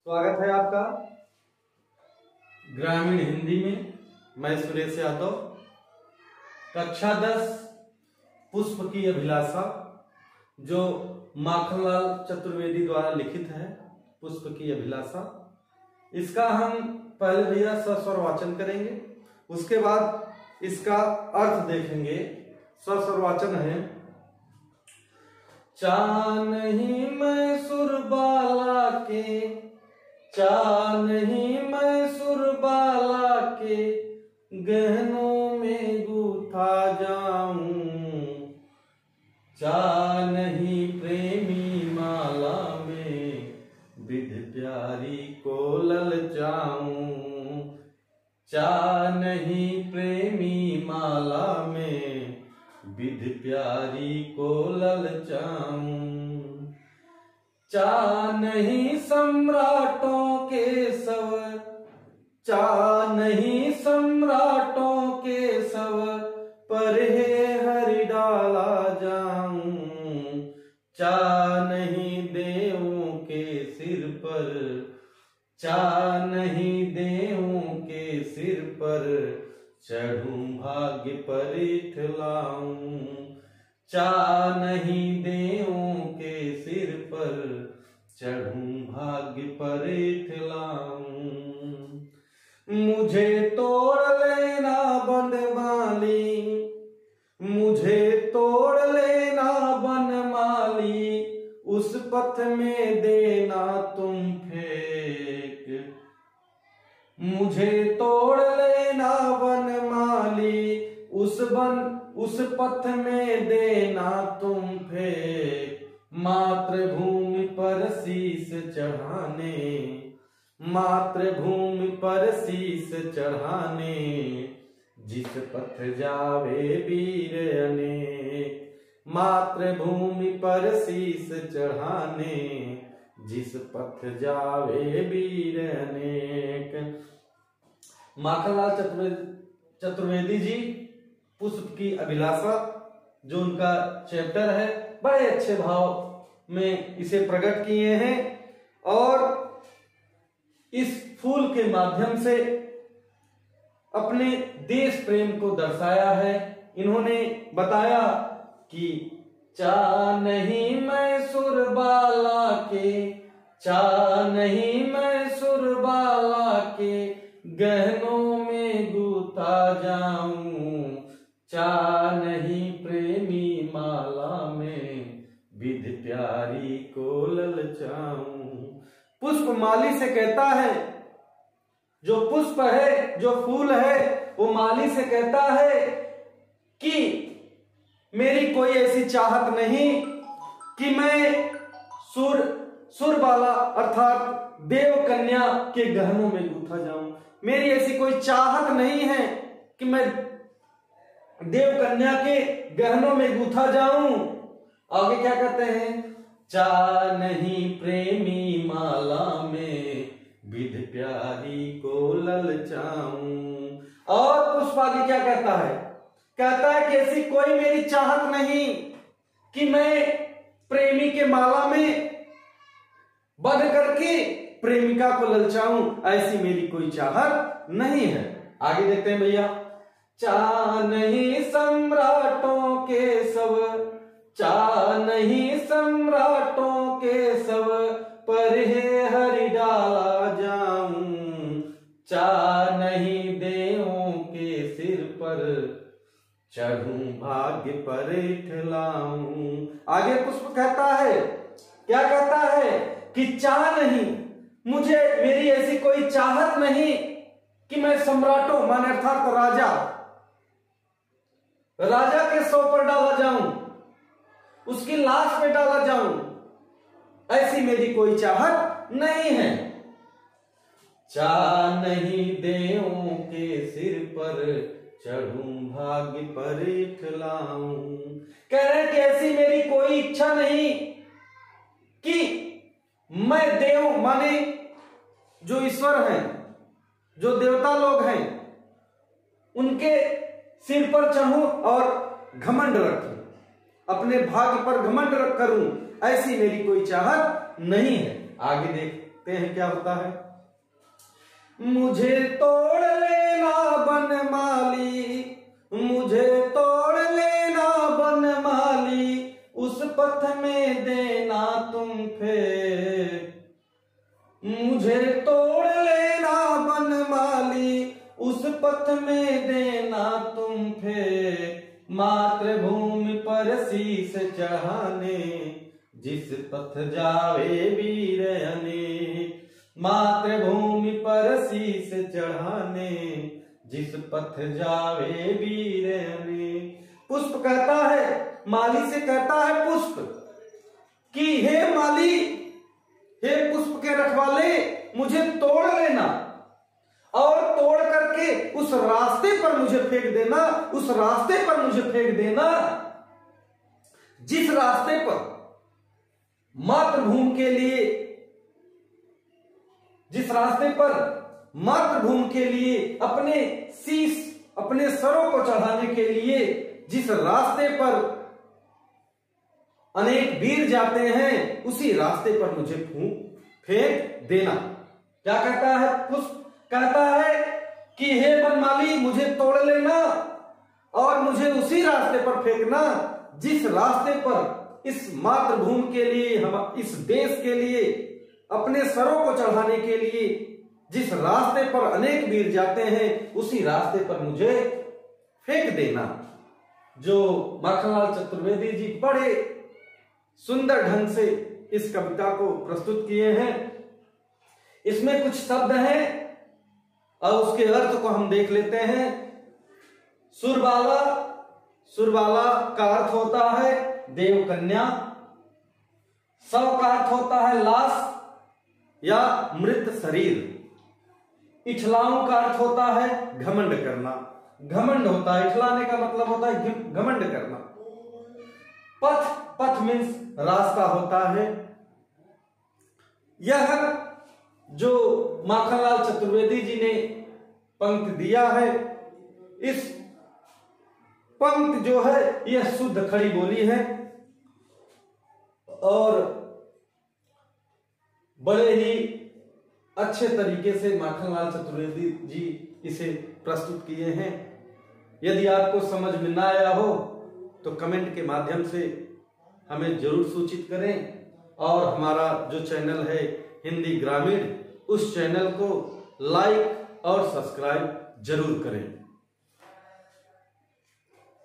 स्वागत है आपका ग्रामीण हिंदी में। मैं सुरेश यादव। कक्षा 10 पुष्प की अभिलाषा जो माखनलाल चतुर्वेदी द्वारा लिखित है, पुष्प की अभिलाषा, इसका हम पहले भैया सस्वर वाचन करेंगे, उसके बाद इसका अर्थ देखेंगे। सस्वर वाचन है। चानही मैसूर बाला के, चानही मैसूर बाला के, गहनों में गूथा जाऊं, चानही प्रेमी माला में विध प्यारी को ललचाऊं, चानही प्रेमी माला में विध प्यारी को ललचाऊं, चानही सम्राटों के सव, चानही सम्राटों के सव, पर हे हरि डाला जाऊं, चानही देवों के सिर पर, चानही देवों के सिर पर चढ़ूं भाग्य पर इठलाऊं, चानही देवों के सिर पर चढ़ूं भाग्य पर इठलाऊं, मुझे तोड़ लेना बनमाली, मुझे तोड़ लेना बनमाली, उस पथ में देना तुम फेंक, मुझे तोड़ लेना बनमाली, उस पथ में देना तुम फेंक, मातृभूमि पर शीश चढ़ाने, मातृभूमि पर शीश चढ़ाने, जिस पथ जावे वीर अनेक, मातृभूमि पर शीश चढ़ाने, जिस पथ जावे वीर अनेक। माखनलाल चतुर्वेदी जी पुष्प की अभिलाषा जो उनका चैप्टर है, बड़े अच्छे भाव में इसे प्रकट किए हैं और इस फूल के माध्यम से अपने देश प्रेम को दर्शाया है। इन्होंने बताया कि चानही मैसूर बाला के, चानही मैसूर बाला के, गहनों में गूथा जाऊं, चानही प्रेमी माला में विध प्यारी को ललचाऊं। पुष्प माली से कहता है, जो पुष्प है, जो फूल है, वो माली से कहता है कि मेरी कोई ऐसी चाहत नहीं कि मैं सुरबाला अर्थात देव कन्या के गहनों में गूथा जाऊं। मेरी ऐसी कोई चाहत नहीं है कि मैं देव कन्या के गहनों में गूथा जाऊं। आगे क्या कहते हैं? चानही प्रेमी माला में विध प्यारी को ललचाऊं। और पुष्प आगे क्या कहता है? कहता है कि ऐसी कोई मेरी चाहत नहीं कि मैं प्रेमी के माला में बंध करके प्रेमिका को ललचाऊं, ऐसी मेरी कोई चाहत नहीं है। आगे देखते हैं भैया। चानही सम्राटों के सब, चानही सम्राटों के सब, पर हे हरि डाला जाऊं, चानही देवों के सिर पर चढ़ूं भाग्य पर इठलाऊं। आगे पुष्प कहता है, क्या कहता है कि चानही, मुझे मेरी ऐसी कोई चाहत नहीं कि मैं सम्राटों माने अर्थात राजा के सौ पर डाला जाऊं, उसकी लाश पे डाला जाऊं, ऐसी मेरी कोई चाहत नहीं है। चानही देवों के सिर पर चढ़ूं भाग्य पर इठलाऊं। कह रहे कि ऐसी मेरी कोई इच्छा नहीं कि मैं देव माने जो ईश्वर हैं, जो देवता लोग हैं, उनके सिर पर चढ़ूं और घमंड रखूं, अपने भाग्य पर घमंड करूं, ऐसी मेरी कोई चाहत नहीं है। आगे देख देखते हैं क्या होता है। मुझे तोड़ लेना बनमाली, मुझे तोड़ लेना बनमाली, उस पथ में देना तुम फेंक। मुझे तोड़ लेना बनमाली, उस पथ में देना तुम फेंक। मातृभूमि पर शीस चढ़ाने, जिस पथ जावे वीर अनेक। मातृभूमि पर शीस चढ़ाने, जिस पथ जावे वीर अनेक। पुष्प कहता है, माली से कहता है पुष्प कि हे माली, हे पुष्प के रखवाले, मुझे तोड़ लेना और तोड़ करके उस रास्ते पर मुझे फेंक देना, उस रास्ते पर मुझे फेंक देना जिस रास्ते पर मातृभूमि के लिए, जिस रास्ते पर मातृभूमि के लिए अपने शीश, अपने सरों को चढ़ाने के लिए जिस रास्ते पर अनेक वीर जाते हैं, उसी रास्ते पर मुझे फेंक देना। क्या कहता है पुष्प? कहता है कि हे बनमाली, मुझे तोड़ लेना और मुझे उसी रास्ते पर फेंकना जिस रास्ते पर इस मातृभूमि के लिए, हम इस देश के लिए, अपने सरों को चढ़ाने के लिए जिस रास्ते पर अनेक वीर जाते हैं, उसी रास्ते पर मुझे फेंक देना। जो माखनलाल चतुर्वेदी जी बड़े सुंदर ढंग से इस कविता को प्रस्तुत किए हैं। इसमें कुछ शब्द हैं और उसके अर्थ को हम देख लेते हैं। सुरबाला, सुरबाला का अर्थ होता है देवकन्या। शव का अर्थ होता है लाश या मृत शरीर। इठलाऊं का अर्थ होता है घमंड करना, घमंड होता है, इठलाने का मतलब होता है घमंड करना। पथ, पथ मीन्स रास्ता होता है। यह जो माखनलाल चतुर्वेदी जी ने पंक्ति दिया है, इस पंक्ति जो है यह शुद्ध खड़ी बोली है और बड़े ही अच्छे तरीके से माखनलाल चतुर्वेदी जी इसे प्रस्तुत किए हैं। यदि आपको समझ में ना आया हो तो कमेंट के माध्यम से हमें जरूर सूचित करें और हमारा जो चैनल है हिंदी ग्रामीण, उस चैनल को लाइक और सब्सक्राइब जरूर करें।